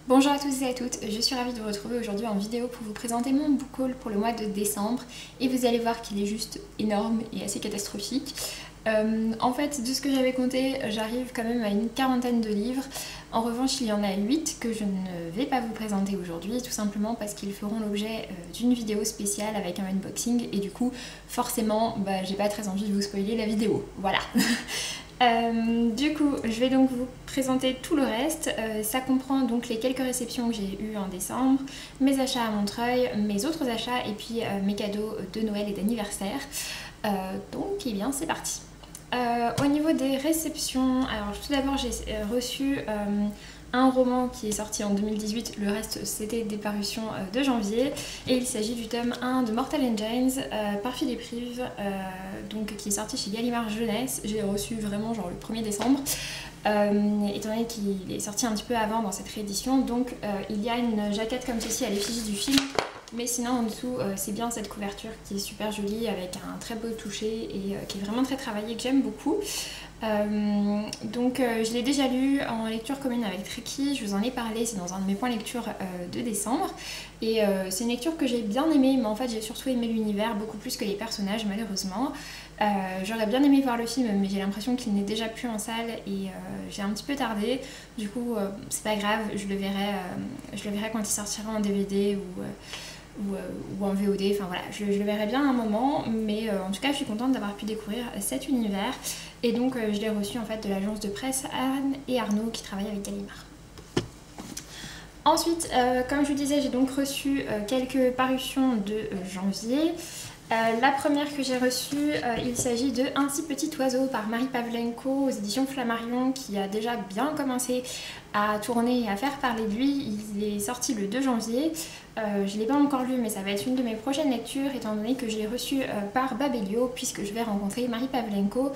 Bonjour à tous et à toutes, je suis ravie de vous retrouver aujourd'hui en vidéo pour vous présenter mon book haul pour le mois de décembre et vous allez voir qu'il est juste énorme et assez catastrophique. En fait, de ce que j'avais compté, j'arrive quand même à une quarantaine de livres. En revanche, il y en a 8 que je ne vais pas vous présenter aujourd'hui, tout simplement parce qu'ils feront l'objet d'une vidéo spéciale avec un unboxing et du coup, forcément, j'ai pas très envie de vous spoiler la vidéo. Voilà. Du coup, je vais donc vous présenter tout le reste. Ça comprend donc les quelques réceptions que j'ai eues en décembre, mes achats à Montreuil, mes autres achats et puis mes cadeaux de Noël et d'anniversaire. Donc, eh bien, c'est parti. Au niveau des réceptions, alors tout d'abord j'ai reçu un roman qui est sorti en 2018, le reste c'était des parutions de janvier et il s'agit du tome 1 de Mortal Engines par Philippe Rive, donc, qui est sorti chez Gallimard Jeunesse. J'ai reçu vraiment genre le 1er décembre. Étant donné qu'il est sorti un petit peu avant dans cette réédition, donc il y a une jaquette comme ceci à l'effigie du film, mais sinon en dessous c'est bien cette couverture qui est super jolie avec un très beau toucher et qui est vraiment très travaillé, que j'aime beaucoup. Je l'ai déjà lu en lecture commune avec Tricky, je vous en ai parlé, c'est dans un de mes points lecture de décembre et c'est une lecture que j'ai bien aimée, mais en fait j'ai surtout aimé l'univers beaucoup plus que les personnages malheureusement. J'aurais bien aimé voir le film, mais j'ai l'impression qu'il n'est déjà plus en salle et j'ai un petit peu tardé. Du coup, c'est pas grave, je le verrai quand il sortira en DVD ou en VOD. Enfin voilà, je le verrai bien à un moment, mais en tout cas, je suis contente d'avoir pu découvrir cet univers. Et donc, je l'ai reçu en fait de l'agence de presse Anne et Arnaud qui travaillent avec Gallimard. Ensuite, comme je vous disais, j'ai donc reçu quelques parutions de janvier. La première que j'ai reçue, il s'agit de Un si petit oiseau par Marie Pavlenko aux éditions Flammarion, qui a déjà bien commencé à tourner et à faire parler de lui. Il est sorti le 2 janvier. Je ne l'ai pas encore lu, mais ça va être une de mes prochaines lectures étant donné que je l'ai reçu par Babelio, puisque je vais rencontrer Marie Pavlenko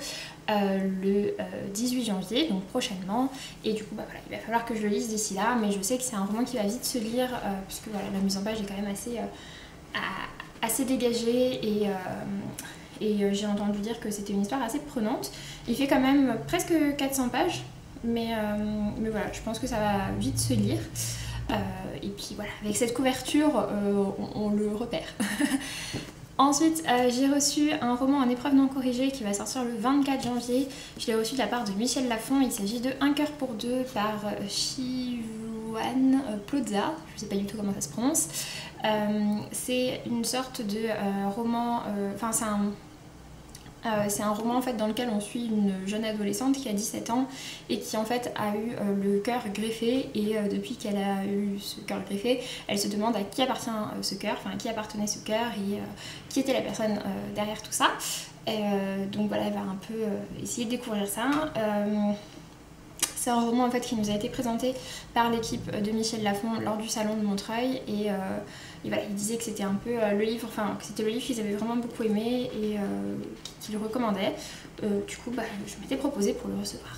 le 18 janvier, donc prochainement. Et du coup, voilà, il va falloir que je le lise d'ici là, mais je sais que c'est un roman qui va vite se lire, puisque voilà, la mise en page est quand même assez dégagée et j'ai entendu dire que c'était une histoire assez prenante. Il fait quand même presque 400 pages, mais voilà, je pense que ça va vite se lire. Et puis voilà, avec cette couverture, on le repère. Ensuite, j'ai reçu un roman en épreuve non corrigée qui va sortir le 24 janvier. Je l'ai reçu de la part de Michel Lafon. Il s'agit de Un cœur pour deux par Chivuan Plotza. Je ne sais pas du tout comment ça se prononce. C'est une sorte de roman, c'est un roman en fait dans lequel on suit une jeune adolescente qui a 17 ans et qui en fait a eu le cœur greffé et depuis qu'elle a eu ce cœur greffé, elle se demande à qui appartient ce cœur, enfin à qui appartenait ce cœur et qui était la personne derrière tout ça. Donc voilà, elle va un peu essayer de découvrir ça. C'est un roman en fait qui nous a été présenté par l'équipe de Michel Lafon lors du salon de Montreuil et voilà, il disait que c'était un peu le livre, enfin que c'était le livre qu'ils avaient vraiment beaucoup aimé et qu'ils recommandaient. Du coup, je m'étais proposée pour le recevoir.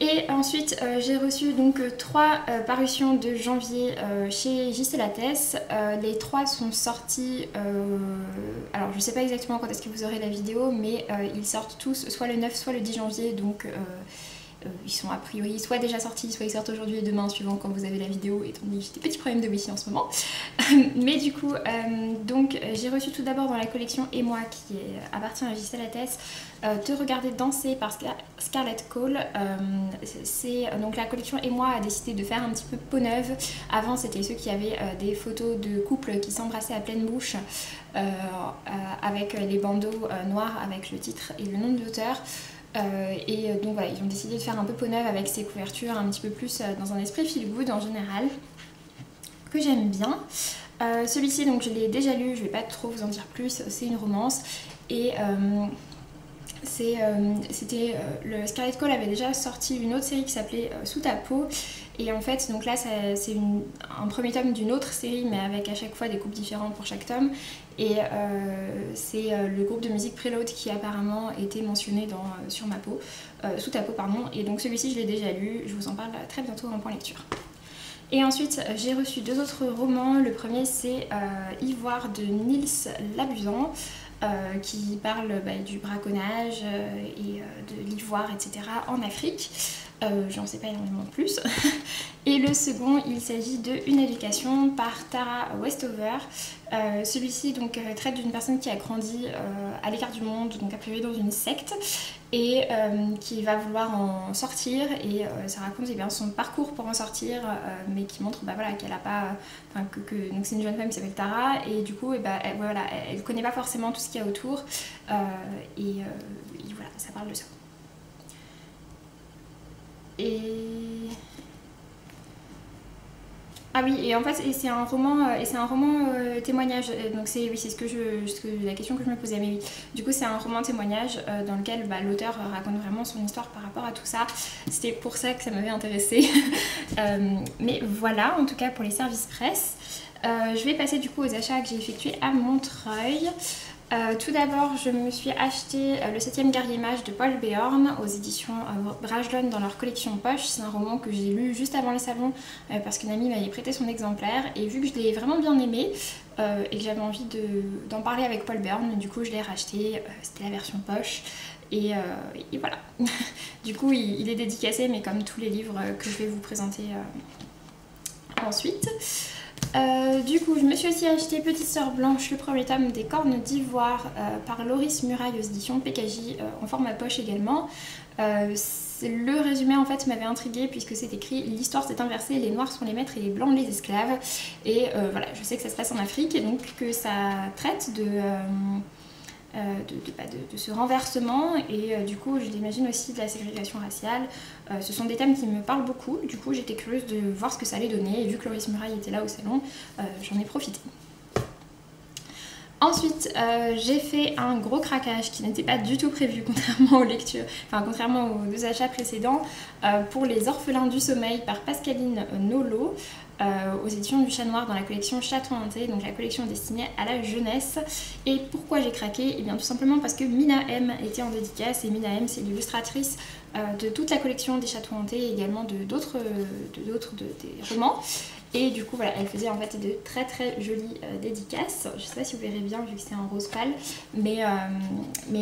Et ensuite, j'ai reçu donc 3 parutions de janvier chez J.C. Lattès. Les 3 sont sortis, alors je ne sais pas exactement quand est-ce que vous aurez la vidéo, mais ils sortent tous soit le 9 soit le 10 janvier, donc ils sont a priori soit déjà sortis, soit ils sortent aujourd'hui et demain, suivant quand vous avez la vidéo, étant donné que j'ai des petits problèmes de wifi en ce moment. Mais du coup, j'ai reçu tout d'abord dans la collection Et moi, qui appartient à J.C. Lattès, Te regarder danser par Scarlett Cole. Donc la collection Et moi a décidé de faire un petit peu peau neuve. Avant, c'était ceux qui avaient des photos de couples qui s'embrassaient à pleine bouche avec les bandeaux noirs avec le titre et le nom de l'auteur. Donc voilà, ils ont décidé de faire un peu peau neuve avec ces couvertures un petit peu plus dans un esprit feel good en général, que j'aime bien. Celui-ci, donc je l'ai déjà lu, je vais pas trop vous en dire plus, c'est une romance et Scarlett Cole avait déjà sorti une autre série qui s'appelait Sous ta peau et en fait donc là c'est un premier tome d'une autre série mais avec à chaque fois des coupes différentes pour chaque tome et c'est le groupe de musique Preload qui apparemment était mentionné sur ma peau, Sous ta peau pardon, et donc celui-ci je l'ai déjà lu, je vous en parle très bientôt en point lecture. Et ensuite j'ai reçu 2 autres romans. Le premier c'est Ivoire de Nils Labuzan qui parle du braconnage et de l'ivoire, etc. en Afrique. J'en sais pas énormément plus. Et le second, il s'agit de Une éducation par Tara Westover. Celui-ci donc traite d'une personne qui a grandi à l'écart du monde, donc a priori dans une secte, et qui va vouloir en sortir, et ça raconte eh bien, son parcours pour en sortir, mais qui montre bah, voilà, qu'elle a pas, donc c'est une jeune femme qui s'appelle Tara, et du coup elle connaît pas forcément tout ce qu'il y a autour, et voilà, ça parle de ça. Ah oui, et en fait c'est un roman, témoignage, donc c'est la question que je me posais, mais oui, du coup c'est un roman témoignage dans lequel l'auteur raconte vraiment son histoire par rapport à tout ça. C'était pour ça que ça m'avait intéressée. Mais voilà, en tout cas pour les services presse. Je vais passer du coup aux achats que j'ai effectués à Montreuil. Tout d'abord, je me suis acheté Le 7e guerrier mage de Paul Béorn aux éditions Brajlon dans leur collection Poche. C'est un roman que j'ai lu juste avant le salon parce qu'une amie m'avait prêté son exemplaire, et vu que je l'ai vraiment bien aimé et que j'avais envie d'en parler avec Paul Béorn, du coup je l'ai racheté. C'était la version Poche. Et voilà. Du coup, il est dédicacé, mais comme tous les livres que je vais vous présenter ensuite. Du coup, je me suis aussi acheté Petite Sœur Blanche, le premier tome des Cornes d'Ivoire par Loris Muraille aux éditions PKJ en format poche également. Le résumé en fait m'avait intriguée puisque c'est écrit: l'histoire s'est inversée, les noirs sont les maîtres et les blancs les esclaves. Et voilà, je sais que ça se passe en Afrique et donc que ça traite de ce renversement, et du coup je l'imagine aussi de la ségrégation raciale. Ce sont des thèmes qui me parlent beaucoup, du coup j'étais curieuse de voir ce que ça allait donner, et vu que Loris Muraille était là au salon, j'en ai profité. Ensuite, j'ai fait un gros craquage qui n'était pas du tout prévu, contrairement aux lectures, contrairement aux deux achats précédents, pour Les Orphelins du Sommeil par Pascaline Nolo, aux éditions du Chat Noir dans la collection Chaton Hanté, donc la collection destinée à la jeunesse. Et pourquoi j'ai craqué? Et bien tout simplement parce que Mina M était en dédicace, et Mina M c'est l'illustratrice de toute la collection des Chatons Hantés et également de d'autres des romans. Et du coup voilà, elle faisait en fait de très très jolies dédicaces. Je sais pas si vous verrez bien vu que c'est un rose pâle, mais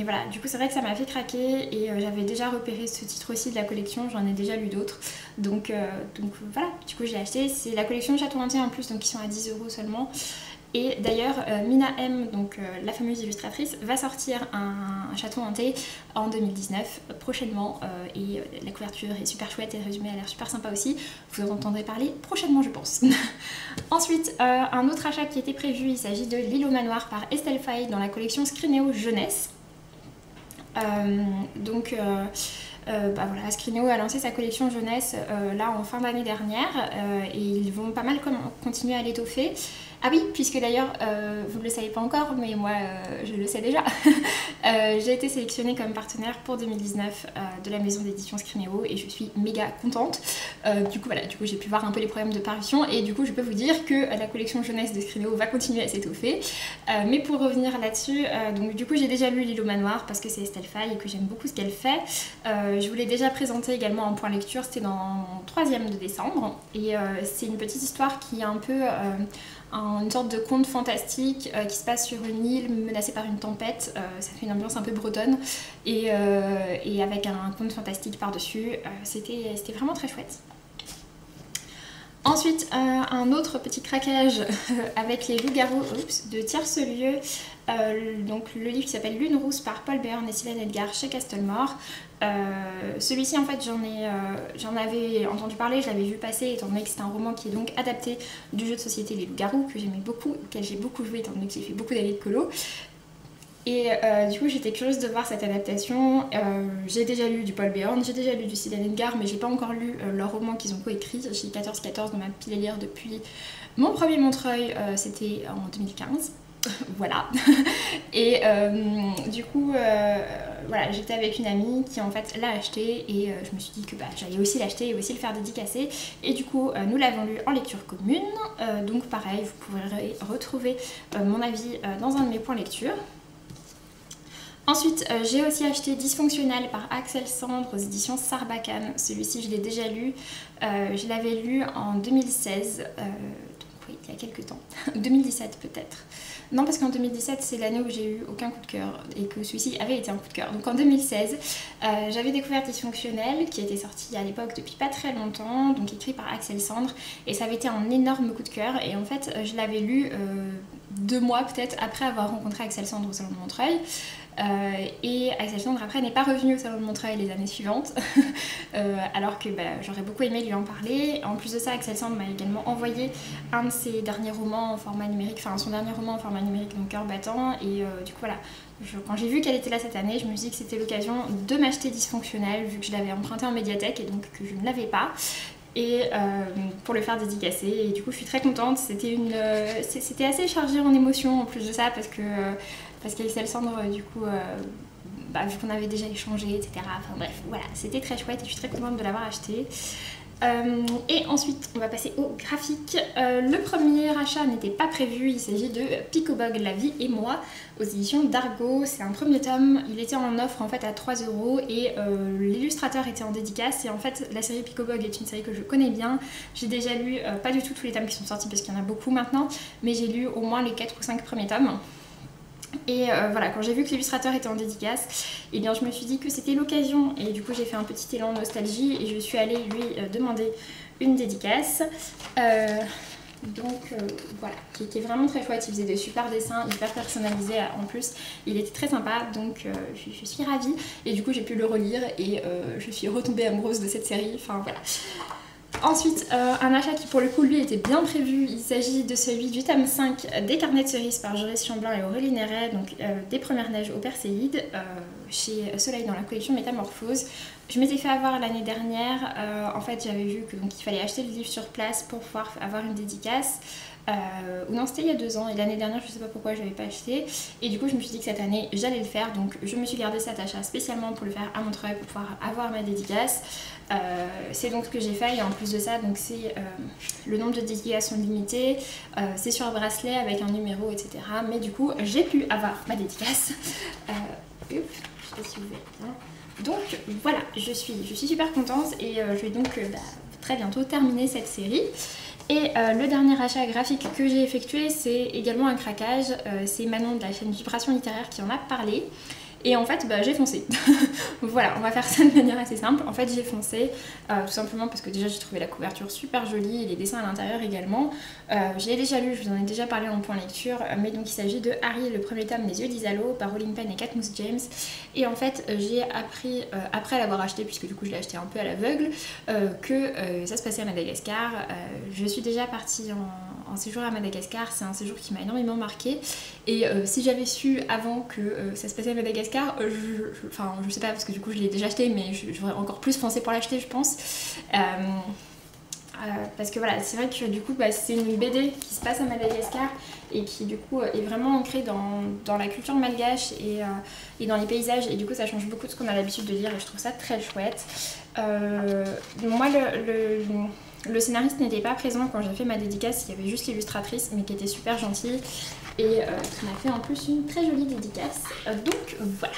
voilà, du coup c'est vrai que ça m'a fait craquer, et j'avais déjà repéré ce titre aussi de la collection, j'en ai déjà lu d'autres, donc voilà, du coup j'ai acheté. C'est la collection Chaton Hanté en plus, donc ils sont à 10 € seulement. Et d'ailleurs, Mina M, donc la fameuse illustratrice, va sortir un Chaton Hanté en 2019 prochainement, et la couverture est super chouette et le résumé a l'air super sympa aussi. Vous en entendrez parler prochainement, je pense. Ensuite, un autre achat qui était prévu, il s'agit de L'île au manoir par Estelle Faye dans la collection Scrinéo Jeunesse. Voilà, Scrinéo a lancé sa collection jeunesse là en fin d'année dernière, et ils vont pas mal continuer à l'étoffer. Ah oui, puisque d'ailleurs, vous ne le savez pas encore, mais moi je le sais déjà, j'ai été sélectionnée comme partenaire pour 2019 de la maison d'édition Scrinéo, et je suis méga contente. Du coup j'ai pu voir un peu les problèmes de parution, et du coup je peux vous dire que la collection jeunesse de Scrinéo va continuer à s'étoffer. Mais pour revenir là-dessus, donc du coup j'ai déjà lu L'île au manoir parce que c'est Estelle Faye et que j'aime beaucoup ce qu'elle fait. Je vous l'ai déjà présenté également en point lecture, c'était dans le 3e de décembre, et c'est une petite histoire qui est un peu une sorte de conte fantastique qui se passe sur une île menacée par une tempête. Ça fait une ambiance un peu bretonne, et avec un conte fantastique par-dessus. C'était vraiment très chouette. Ensuite, un autre petit craquage avec Les Loups-garous de Tierce Lieu, donc le livre qui s'appelle Lune Rousse par Paul Béorn et Céline Edgar chez Castlemore. Celui-ci en fait j'en avais entendu parler, je l'avais vu passer étant donné que c'est un roman qui est donc adapté du jeu de société Les Loups-garous que j'aimais beaucoup, auquel j'ai beaucoup joué étant donné que j'ai fait beaucoup d'années de colo. Et du coup j'étais curieuse de voir cette adaptation. J'ai déjà lu du Paul Béorn, j'ai déjà lu du Céline Edgar, mais j'ai pas encore lu leur roman qu'ils ont coécrit. J'ai 14-14 dans ma pile à lire depuis mon premier Montreuil, c'était en 2015. Voilà. Et du coup voilà, j'étais avec une amie qui en fait l'a acheté, et je me suis dit que j'allais aussi l'acheter et aussi le faire dédicacer, et du coup nous l'avons lu en lecture commune. Donc pareil, vous pourrez retrouver mon avis dans un de mes points lecture. Ensuite, j'ai aussi acheté Dysfonctionnel par Axel Sandre aux éditions Sarbacane. Celui-ci, je l'ai déjà lu. Je l'avais lu en 2016, donc oui, il y a quelques temps. 2017 peut-être. Non, parce qu'en 2017 c'est l'année où j'ai eu aucun coup de cœur et que celui-ci avait été un coup de cœur. Donc en 2016 j'avais découvert Dysfonctionnel qui était sorti à l'époque depuis pas très longtemps, donc écrit par Axel Sandre, et ça avait été un énorme coup de cœur. Et en fait je l'avais lu 2 mois peut-être après avoir rencontré Axel Sandre au Salon de Montreuil. Et Axel Sandre après n'est pas revenu au Salon de Montreuil les années suivantes alors que j'aurais beaucoup aimé lui en parler. En plus de ça, Axel Sandre m'a également envoyé un de ses derniers romans en format numérique, enfin son dernier roman en format numérique, donc Cœur battant. Et du coup voilà, quand j'ai vu qu'elle était là cette année, je me suis dit que c'était l'occasion de m'acheter Dysfonctionnel vu que je l'avais emprunté en médiathèque et donc que je ne l'avais pas. Et pour le faire dédicacer, et du coup je suis très contente. C'était assez chargé en émotions en plus de ça parce qu'Axel Sandre du coup vu qu'on avait déjà échangé, etc. Enfin bref, voilà, c'était très chouette et je suis très contente de l'avoir acheté. Et ensuite on va passer au graphique. Le premier achat n'était pas prévu, il s'agit de Picobug, La vie et moi aux éditions d'Argo. C'est un premier tome, il était en offre en fait à 3 € et l'illustrateur était en dédicace. Et en fait la série Picobug est une série que je connais bien. J'ai déjà lu pas du tout tous les tomes qui sont sortis parce qu'il y en a beaucoup maintenant, mais j'ai lu au moins les 4 ou 5 premiers tomes. Et voilà, quand j'ai vu que l'illustrateur était en dédicace, et bien je me suis dit que c'était l'occasion, et du coup j'ai fait un petit élan nostalgie et je suis allée lui demander une dédicace. Voilà, qui est vraiment très chouette. Il faisait de super dessins, hyper personnalisés en plus. Il était très sympa, donc je suis ravie. Et du coup j'ai pu le relire et je suis retombée amoureuse de cette série. Enfin voilà. Ensuite, un achat qui pour le coup lui était bien prévu, il s'agit de celui du tome 5 des Carnets de cerises par Joris Chamblin et Aurélie Néret, donc des premières neiges au Perséide, chez Soleil dans la collection Métamorphose. Je m'étais fait avoir l'année dernière, en fait j'avais vu qu'il fallait acheter le livre sur place pour pouvoir avoir une dédicace. Ou non, c'était il y a 2 ans, et l'année dernière je sais pas pourquoi je n'avais pas acheté, et du coup je me suis dit que cette année j'allais le faire, donc je me suis gardé cet achat spécialement pour le faire à Montreuil pour pouvoir avoir ma dédicace. C'est donc ce que j'ai fait, et en plus de ça donc c'est le nombre de dédicaces sont limitées, c'est sur bracelet avec un numéro, etc. Mais du coup j'ai pu avoir ma dédicace. Je sais pas si vous voyez bien. Donc voilà, je suis super contente, et je vais donc très bientôt terminer cette série. Et le dernier achat graphique que j'ai effectué, c'est également un craquage. C'est Manon de la chaîne Vibration Littéraire qui en a parlé. Et en fait, j'ai foncé. Voilà, on va faire ça de manière assez simple. En fait, j'ai foncé tout simplement parce que déjà j'ai trouvé la couverture super jolie et les dessins à l'intérieur également. Je l'ai déjà lu, je vous en ai déjà parlé en point lecture, mais donc il s'agit de Harry, le premier tome, Les yeux d'Isalo, par Rolling Pen et Katmousse James. Et en fait, j'ai appris, après l'avoir acheté, puisque du coup je l'ai acheté un peu à l'aveugle, que ça se passait à Madagascar. Je suis déjà partie en séjour à Madagascar, c'est un séjour qui m'a énormément marqué. Et si j'avais su avant que ça se passait à Madagascar, je sais pas parce que du coup je l'ai déjà acheté, mais j'aurais encore plus foncé pour l'acheter, je pense. Parce que voilà, c'est vrai que du coup c'est une BD qui se passe à Madagascar et qui du coup est vraiment ancrée dans la culture malgache et dans les paysages, et du coup ça change beaucoup de ce qu'on a l'habitude de lire et je trouve ça très chouette. Moi le scénariste n'était pas présent quand j'ai fait ma dédicace, il y avait juste l'illustratrice mais qui était super gentille et qui m'a fait en plus une très jolie dédicace. Donc voilà.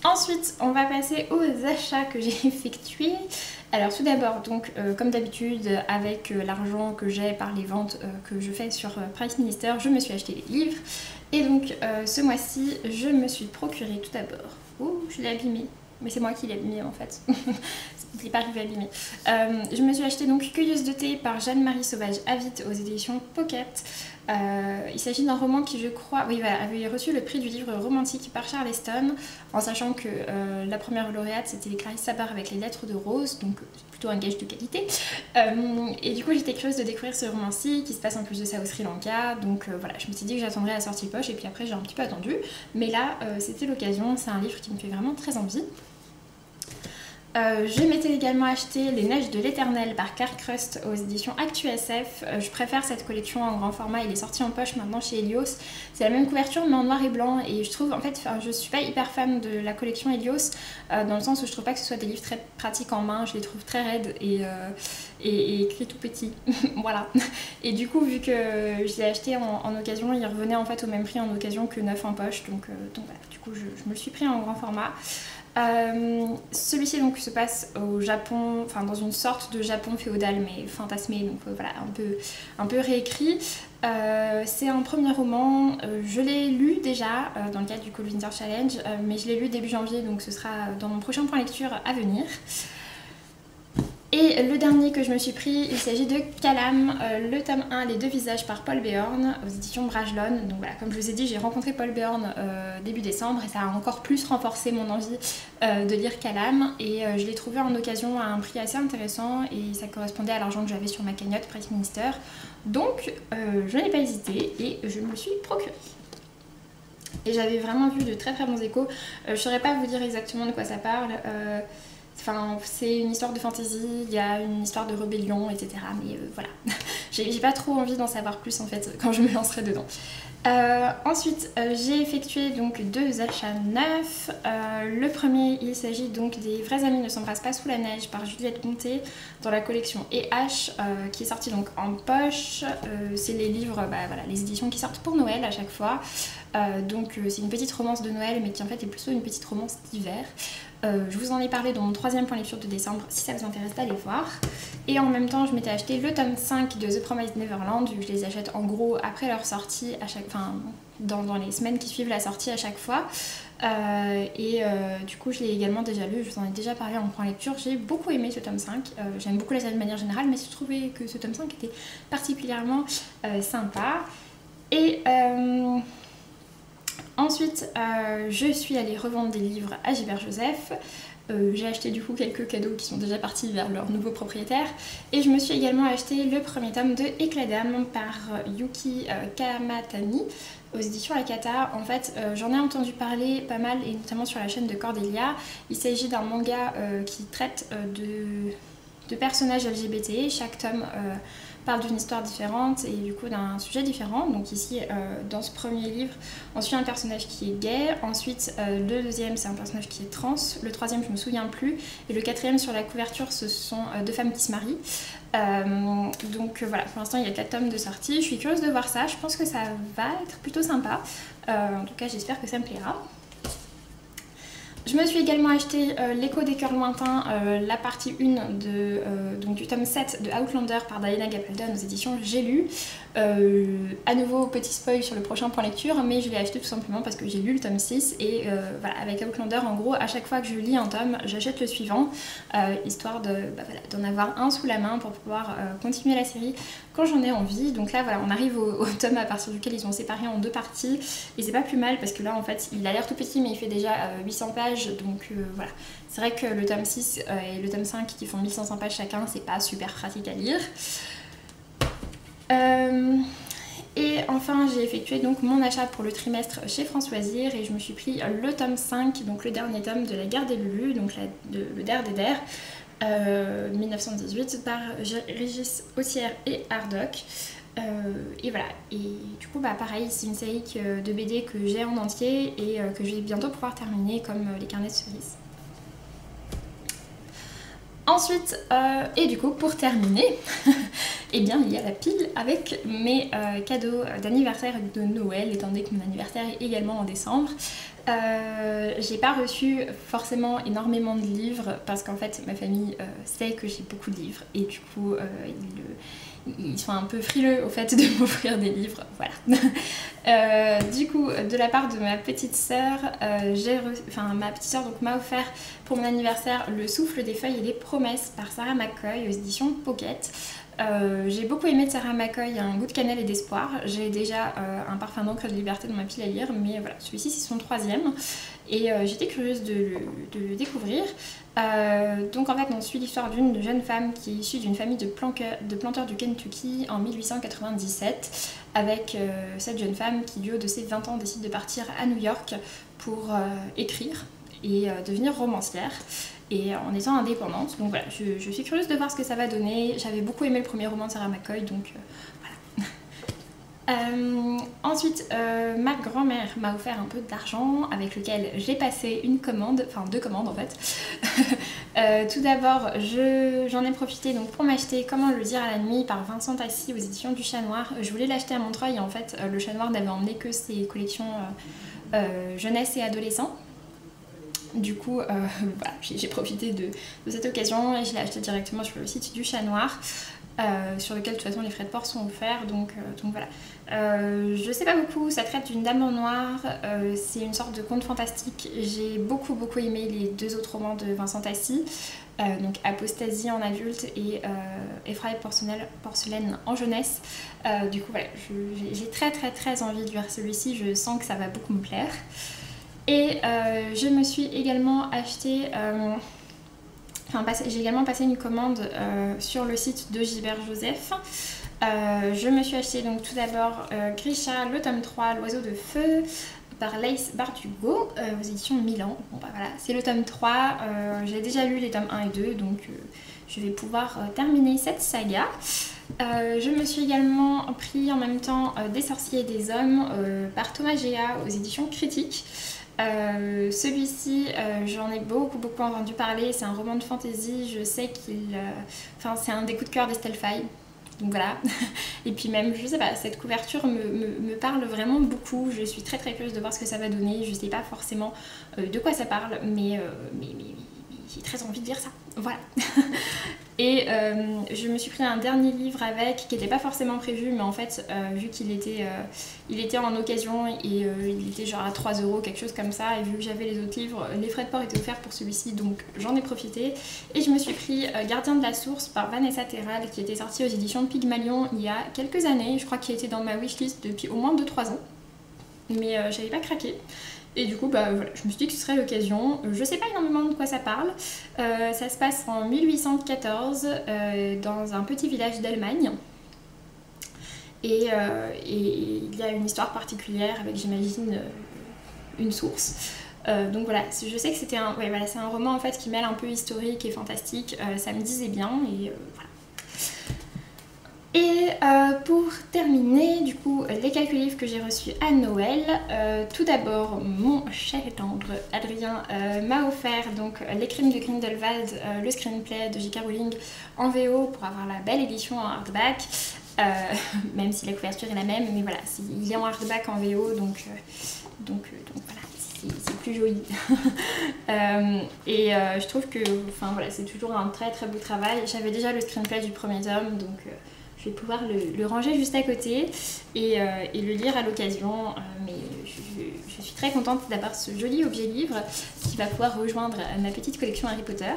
Ensuite, on va passer aux achats que j'ai effectués. Alors tout d'abord, donc comme d'habitude, avec l'argent que j'ai par les ventes que je fais sur Price Minister, je me suis acheté les livres. Et donc ce mois-ci, je me suis procuré tout d'abord... Oh, je l'ai abîmé. Mais c'est moi qui l'ai abîmé en fait. Il n'est pas arrivé abîmé. Je me suis acheté donc Cueilleuse de thé par Jeanne-Marie Sauvage-Avit aux éditions Pocket. Il s'agit d'un roman qui, je crois, avait reçu le prix du livre romantique par Charleston, en sachant que la première lauréate c'était Clarisse Sabar avec Les Lettres de Rose, donc plutôt un gage de qualité. Et du coup j'étais curieuse de découvrir ce roman-ci qui se passe en plus de ça au Sri Lanka, donc voilà, je me suis dit que j'attendrais la sortie poche, et puis après j'ai un petit peu attendu, mais là c'était l'occasion. C'est un livre qui me fait vraiment très envie. Je m'étais également acheté Les Neiges de l'Éternel par Claire Crust aux éditions ActuSF. Je préfère cette collection en grand format, il est sorti en poche maintenant chez Helios. C'est la même couverture mais en noir et blanc, et je trouve en fait, je suis pas hyper fan de la collection Helios dans le sens où je trouve pas que ce soit des livres très pratiques en main, je les trouve très raides et écrits tout petit. Voilà. Et du coup vu que je l'ai acheté en occasion, il revenait en fait au même prix en occasion que neuf en poche, donc voilà, du coup je me le suis pris en grand format. Celui-ci donc se passe au Japon, enfin dans une sorte de Japon féodal mais fantasmé, donc voilà, un peu réécrit. C'est un premier roman, je l'ai lu déjà dans le cadre du Cold Winter Challenge, mais je l'ai lu début janvier, donc ce sera dans mon prochain point lecture à venir. Et le dernier que je me suis pris, il s'agit de Calam, le tome 1, Les deux visages par Paul Béorn, aux éditions Brajlon. Donc voilà, comme je vous ai dit, j'ai rencontré Paul Béorn début décembre et ça a encore plus renforcé mon envie de lire Calam. Et je l'ai trouvé en occasion à un prix assez intéressant et ça correspondait à l'argent que j'avais sur ma cagnotte Presse Minister. Donc je n'ai pas hésité et je me le suis procuré. Et j'avais vraiment vu de très très bons échos. Je ne saurais pas vous dire exactement de quoi ça parle. Enfin, c'est une histoire de fantasy, il y a une histoire de rébellion, etc. Mais voilà, j'ai pas trop envie d'en savoir plus en fait quand je me lancerai dedans. Ensuite, j'ai effectué donc 2 achats neufs. Le premier, il s'agit donc des Vrais amis ne s'embrassent pas sous la neige par Juliette Bonté dans la collection E.H. Qui est sortie donc en poche. C'est les livres, voilà, les éditions qui sortent pour Noël à chaque fois. Donc c'est une petite romance de Noël mais qui en fait est plutôt une petite romance d'hiver. Je vous en ai parlé dans mon 3e point lecture de décembre si ça vous intéresse d'aller voir. Et en même temps je m'étais acheté le tome 5 de The Promised Neverland, vu que je les achète en gros après leur sortie, dans les semaines qui suivent la sortie à chaque fois. Du coup je l'ai également déjà lu, je vous en ai déjà parlé en point lecture. J'ai beaucoup aimé ce tome 5, j'aime beaucoup la série de manière générale, mais je trouvais que ce tome 5 était particulièrement sympa. Et ensuite, je suis allée revendre des livres à Gilbert Joseph. J'ai acheté du coup quelques cadeaux qui sont déjà partis vers leur nouveau propriétaire. Et je me suis également acheté le premier tome de Éclat d'âme par Yuki Kamatani aux éditions Akata. En fait, j'en ai entendu parler pas mal et notamment sur la chaîne de Cordelia. Il s'agit d'un manga qui traite de personnages LGBT. Chaque tome parle d'une histoire différente et du coup d'un sujet différent. Donc ici, dans ce premier livre, on suit un personnage qui est gay. Ensuite, le deuxième, c'est un personnage qui est trans. Le troisième, je me souviens plus. Et le quatrième, sur la couverture, ce sont 2 femmes qui se marient. Donc voilà, pour l'instant, il y a 4 tomes de sortie. Je suis curieuse de voir ça. Je pense que ça va être plutôt sympa. En tout cas, j'espère que ça me plaira. Je me suis également acheté L'écho des cœurs lointains, la partie 1 donc du tome 7 de Outlander par Diana Gabaldon aux éditions J'ai lu. À nouveau, petit spoil sur le prochain point lecture, mais je l'ai acheté tout simplement parce que j'ai lu le tome 6 et voilà, avec Outlander, en gros, à chaque fois que je lis un tome, j'achète le suivant, histoire d'en avoir un sous la main pour pouvoir continuer la série quand j'en ai envie. Donc là, voilà, on arrive au tome à partir duquel ils ont séparé en 2 parties et c'est pas plus mal parce que là, en fait, il a l'air tout petit, mais il fait déjà 800 pages. Donc voilà, c'est vrai que le tome 6 et le tome 5 qui font 1500 pages chacun, c'est pas super pratique à lire. Et enfin j'ai effectué donc mon achat pour le trimestre chez Françoisir et je me suis pris le tome 5, donc le dernier tome de La Guerre des Lulu, donc le Der des Der, 1918 par Régis Haussière et Hardock. Et voilà, et du coup pareil, c'est une série de BD que j'ai en entier et que je vais bientôt pouvoir terminer, comme les carnets de cerises. Ensuite, et du coup pour terminer, eh bien il y a la pile avec mes cadeaux d'anniversaire et de Noël, étant donné que mon anniversaire est également en décembre. J'ai pas reçu forcément énormément de livres parce qu'en fait ma famille sait que j'ai beaucoup de livres et du coup ils sont un peu frileux au fait de m'offrir des livres, voilà. Du coup, de la part de ma petite sœur, ma petite sœur m'a offert pour mon anniversaire Le Souffle des feuilles et des promesses par Sarah McCoy aux éditions Pocket. J'ai beaucoup aimé de Sarah McCoy, un goût de cannelle et d'espoir. J'ai déjà un parfum d'encre de liberté dans ma pile à lire, mais voilà, celui-ci c'est son 3e et j'étais curieuse de le découvrir. Donc en fait on suit l'histoire d'une jeune femme qui est issue d'une famille de planteurs du Kentucky en 1897 avec cette jeune femme qui du haut de ses 20 ans décide de partir à New York pour écrire et devenir romancière et en étant indépendante. Donc voilà, je suis curieuse de voir ce que ça va donner. J'avais beaucoup aimé le premier roman de Sarah McCoy, donc voilà. Ensuite, ma grand-mère m'a offert un peu d'argent avec lequel j'ai passé une commande, enfin 2 commandes en fait. Tout d'abord, j'en ai profité donc pour m'acheter Comment le dire à la nuit par Vincent Tassi aux éditions du Chat Noir. Je voulais l'acheter à Montreuil et en fait le Chat Noir n'avait emmené que ses collections jeunesse et adolescent. Du coup, voilà, j'ai profité de cette occasion et je l'ai acheté directement sur le site du Chat Noir, sur lequel de toute façon les frais de port sont offerts, donc voilà. Je sais pas beaucoup, ça traite d'une dame en noir, c'est une sorte de conte fantastique. J'ai beaucoup aimé les 2 autres romans de Vincent Tassi, donc Apostasie en adulte et Effraie porcelaine en jeunesse. Du coup voilà, j'ai très envie de lire celui-ci, je sens que ça va beaucoup me plaire. Et je me suis également acheté, j'ai également passé une commande sur le site de Gilbert Joseph. Je me suis acheté donc tout d'abord Grisha, le tome 3, L'oiseau de feu, par Laïs Bardugo, aux éditions Milan. Bon bah voilà, c'est le tome 3, j'ai déjà lu les tomes 1 et 2, donc je vais pouvoir terminer cette saga. Je me suis également pris en même temps Des sorciers et des hommes par Thomas Géa aux éditions Critiques. Celui-ci, j'en ai beaucoup entendu parler, c'est un roman de fantasy, je sais c'est un des coups de cœur d'Estelle Faye, donc voilà. Et puis même, je sais pas, cette couverture me parle vraiment beaucoup, je suis très curieuse de voir ce que ça va donner, je sais pas forcément de quoi ça parle, mais j'ai très envie de lire ça, voilà. Et je me suis pris un dernier livre avec, qui n'était pas forcément prévu, mais en fait, vu qu'il était, il était en occasion et il était genre à 3 €, quelque chose comme ça, et vu que j'avais les autres livres, les frais de port étaient offerts pour celui-ci, donc j'en ai profité. Et je me suis pris Gardien de la source par Vanessa Terral, qui était sorti aux éditions Pygmalion il y a quelques années, je crois qu'il était dans ma wishlist depuis au moins 2-3 ans, mais j'avais pas craqué. Et du coup, bah voilà, je me suis dit que ce serait l'occasion. Je sais pas énormément de quoi ça parle. Ça se passe en 1814 dans un petit village d'Allemagne. Et il y a une histoire particulière avec, j'imagine, une source. Donc voilà, je sais que c'était c'est un roman en fait qui mêle un peu historique et fantastique. Ça me disait bien et voilà. Et pour terminer, du coup, les quelques livres que j'ai reçus à Noël, tout d'abord, mon cher et tendre Adrien m'a offert donc Les Crimes de Grindelwald, le screenplay de J.K. Rowling en VO pour avoir la belle édition en hardback, même si la couverture est la même, mais voilà, il est en hardback en VO, donc voilà. C'est plus joli. Je trouve que voilà, c'est toujours un très beau travail. J'avais déjà le screenplay du premier tome, donc je vais pouvoir le ranger juste à côté et le lire à l'occasion. Mais je suis très contente d'avoir ce joli objet livre qui va pouvoir rejoindre ma petite collection Harry Potter.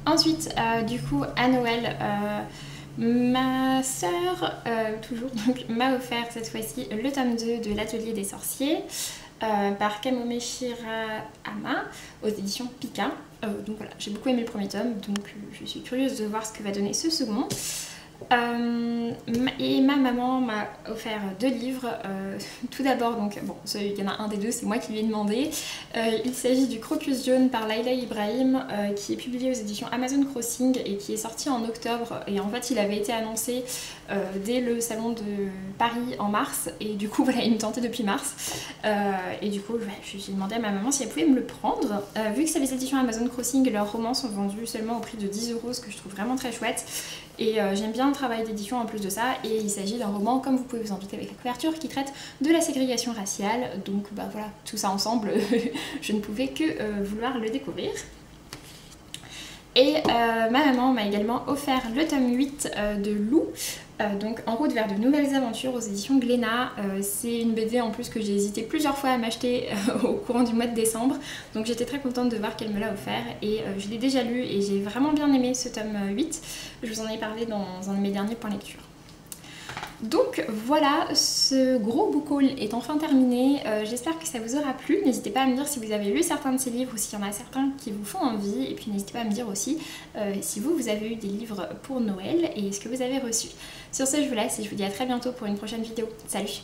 Ensuite, du coup, à Noël, ma sœur, toujours, m'a offert cette fois-ci le tome 2 de l'Atelier des sorciers par Kamome Shirahama aux éditions Pika. Donc voilà, j'ai beaucoup aimé le premier tome, donc je suis curieuse de voir ce que va donner ce second. Et ma maman m'a offert 2 livres. Tout d'abord, donc bon, il y en a un des deux, c'est moi qui lui ai demandé. Il s'agit du Crocus jaune par Laila Ibrahim, qui est publié aux éditions Amazon Crossing et qui est sorti en octobre. Et en fait, il avait été annoncé dès le salon de Paris en mars. Et du coup, voilà, il me tentait depuis mars. Et du coup, j'ai demandé à ma maman si elle pouvait me le prendre. Vu que c'est les éditions Amazon Crossing, leurs romans sont vendus seulement au prix de 10 €, ce que je trouve vraiment très chouette. Et j'aime bien le travail d'édition en plus de ça, et il s'agit d'un roman, comme vous pouvez vous en douter avec la couverture, qui traite de la ségrégation raciale, donc bah voilà, tout ça ensemble, je ne pouvais que vouloir le découvrir. Et ma maman m'a également offert le tome 8 de Lou, donc En route vers de nouvelles aventures aux éditions Glénat. C'est une BD en plus que j'ai hésité plusieurs fois à m'acheter au courant du mois de décembre, donc j'étais très contente de voir qu'elle me l'a offert et je l'ai déjà lu et j'ai vraiment bien aimé ce tome 8. Je vous en ai parlé dans un de mes derniers points lecture. Donc voilà, ce gros book haul est enfin terminé. J'espère que ça vous aura plu. N'hésitez pas à me dire si vous avez lu certains de ces livres ou s'il y en a certains qui vous font envie. Et puis n'hésitez pas à me dire aussi si vous avez eu des livres pour Noël et ce que vous avez reçu. Sur ce, je vous laisse et je vous dis à très bientôt pour une prochaine vidéo. Salut!